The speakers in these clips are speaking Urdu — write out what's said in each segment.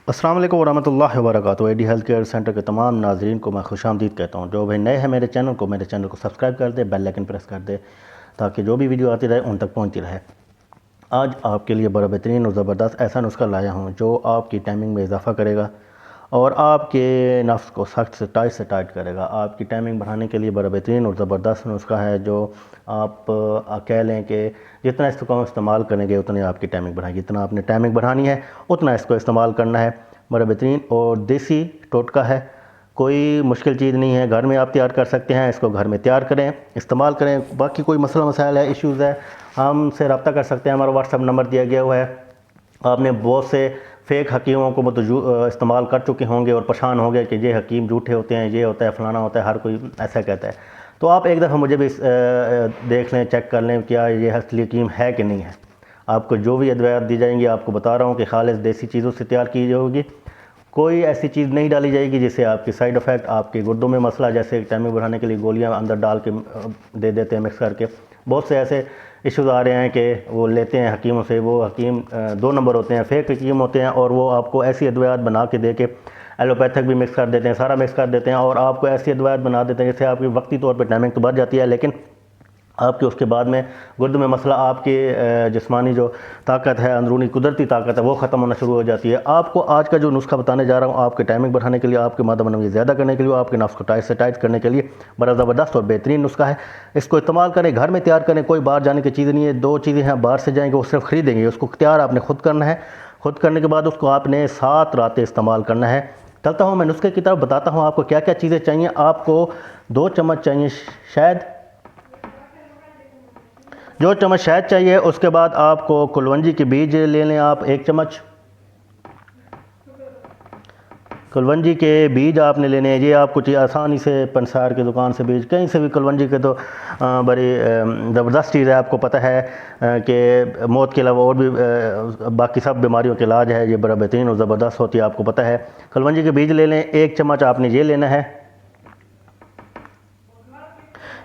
السلام علیکم ورحمۃ اللہ وبرکاتہ۔ اے ڈی ہیلتھ کیئر سینٹر کے تمام ناظرین کو میں خوش آمدید کہتا ہوں۔ جو بھائی نئے ہیں میرے چینل کو سبسکرائب کر دے، بیل آئکن پریس کر دے تاکہ جو بھی ویڈیو آتی رہے ان تک پہنچتی رہے۔ آج آپ کے لیے بڑا بہترین اور زبردست ایسا نسخہ لایا ہوں جو آپ کی ٹائمنگ میں اضافہ کرے گا اور آپ کے نفس کو سخت سے ٹائٹ کرے گا۔ آپ کی ٹائمنگ بڑھانے کے لیے بڑا بہترین اور زبردست نسخہ ہے جو آپ کہہ لیں کہ جتنا اس کو استعمال کریں گے اتنی آپ کی ٹائمنگ بڑھائیں گے، جتنا آپ نے ٹائمنگ بڑھانی ہے اتنا اس کو استعمال کرنا ہے۔ بڑا بہترین اور دیسی ٹوٹکا ہے، کوئی مشکل چیز نہیں ہے، گھر میں آپ تیار کر سکتے ہیں۔ اس کو گھر میں تیار کریں، استعمال کریں۔ باقی کوئی مسئلہ مسائل ہے، ایشوز ہے، ہم سے رابطہ کر سکتے ہیں۔ ہمارا واٹس ایپ نمبر دیا گیا ہوا ہے۔ آپ نے بہت سے فیک حکیموں کو استعمال کر چکے ہوں گے اور پریشان ہوں گے کہ یہ حکیم جھوٹے ہوتے ہیں، یہ ہوتا ہے، فلانا ہوتا ہے، ہر کوئی ایسا کہتا ہے۔ تو آپ ایک دفعہ مجھے بھی دیکھ لیں، چیک کر لیں کیا یہ اصلی حکیم ہے کہ نہیں ہے۔ آپ کو جو بھی ادویات دی جائیں گی آپ کو بتا رہا ہوں کہ خالص دیسی چیزوں سے تیار کی ہوگی، کوئی ایسی چیز نہیں ڈالی جائے گی جس سے آپ کی سائیڈ افیکٹ، آپ کے گردوں میں مسئلہ، جیسے ٹائمنگ بڑھانے کے لیے گولیاں اندر ڈال کے دے دیتے ہیں مکس کر کے۔ بہت سے ایسے ایشوز آ رہے ہیں کہ وہ لیتے ہیں حکیموں سے، وہ حکیم 2 نمبر ہوتے ہیں، فیک حکیم ہوتے ہیں، اور وہ آپ کو ایسی ادویات بنا کے دے کے ایلوپیتھک بھی مکس کر دیتے ہیں، سارا مکس کر دیتے ہیں، اور آپ کو ایسی ادویات بنا دیتے ہیں جس سے آپ کی وقتی طور پہ ٹائمنگ تو بڑھ جاتی ہے، لیکن آپ کے اس کے بعد میں گرد میں مسئلہ، آپ کی جسمانی جو طاقت ہے، اندرونی قدرتی طاقت ہے، وہ ختم ہونا شروع ہو جاتی ہے۔ آپ کو آج کا جو نسخہ بتانے جا رہا ہوں، آپ کے ٹائمنگ بڑھانے کے لیے، آپ کے مادہ منوی زیادہ کرنے کے لیے، آپ کے نفس کو ٹائٹ سے ٹائٹ کرنے کے لیے بڑا زبردست اور بہترین نسخہ ہے۔ اس کو استعمال کریں، گھر میں تیار کریں، کوئی باہر جانے کی چیز نہیں ہے۔ 2 چیزیں ہیں، باہر سے جائیں گے وہ صرف خریدیں گے، اس کو تیار آپ نے خود کرنا ہے۔ خود کرنے کے بعد اس کو آپ نے 7 راتیں استعمال کرنا ہے۔ چلتا ہوں میں نسخے کی طرف، بتاتا ہوں آپ کو کیا کیا چیزیں چاہیے۔ آپ کو 2 چمچ چاہیے شہد، 2 چمچ شہد چاہیے۔ اس کے بعد آپ کو کلونجی کے بیج لے لیں، آپ 1 چمچ کلونجی کے بیج آپ نے لینے ہیں۔ یہ آپ کچھ آسانی سے پنسار کی دکان سے بیج، کہیں سے بھی، کلونجی کے تو بڑی زبردست چیز ہے۔ آپ کو پتہ ہے کہ موت کے علاوہ اور بھی باقی سب بیماریوں کے علاج ہے، یہ بڑا بہترین اور زبردست ہوتی ہے، آپ کو پتہ ہے۔ کلونجی کے بیج لے لیں، 1 چمچ آپ نے یہ لینا ہے،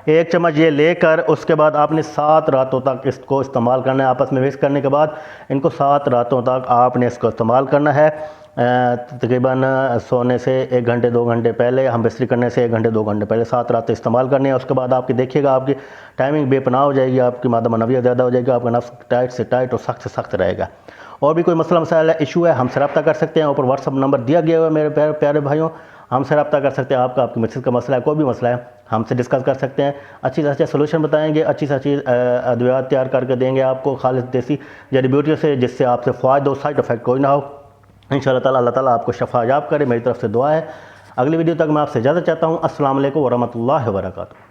1 چمچ یہ لے کر اس کے بعد آپ نے 7 راتوں تک اس کو استعمال کرنا ہے۔ آپس میں مکس کرنے کے بعد ان کو 7 راتوں تک آپ نے اس کو استعمال کرنا ہے۔ تقریباً سونے سے 1 گھنٹے 2 گھنٹے پہلے، ہم بستری کرنے سے 1 گھنٹے 2 گھنٹے پہلے 7 راتیں استعمال کرنے ہیں۔ اس کے بعد آپ کی دیکھیے گا، آپ کی ٹائمنگ بے پناہ ہو جائے گی، آپ کی مادہ منویہ زیادہ ہو جائے گی، آپ کا نفس ٹائٹ سے ٹائٹ اور سخت سے سخت رہے گا۔ اور بھی کوئی مسئلہ مسائل ہے، ایشو ہے، ہم سے رابطہ کر سکتے ہیں۔ اوپر واٹس ایپ نمبر دیا گیا ہوا ہے میرے پیارے بھائیوں، ہم سے رابطہ کر سکتے ہیں۔ آپ کی مسجد کا مسئلہ ہے، کوئی بھی مسئلہ ہے، ہم سے ڈسکس کر سکتے ہیں۔ اچھی سے اچھا سولوشن بتائیں گے، اچھی سے اچھی ادویات تیار کر کے دیں گے آپ کو خالص دیسی جڑی بوٹیوں سے، جس سے آپ سے فائدہ ہو، سائیڈ افیکٹ کوئی نہ ہو۔ انشاءاللہ تعالیٰ اللہ تعالیٰ آپ کو شفا یاب کرے، میری طرف سے دعا ہے۔ اگلی ویڈیو تک میں آپ سے اجازت چاہتا ہوں۔ السلام علیکم ورحمۃ اللہ وبرکاتہ۔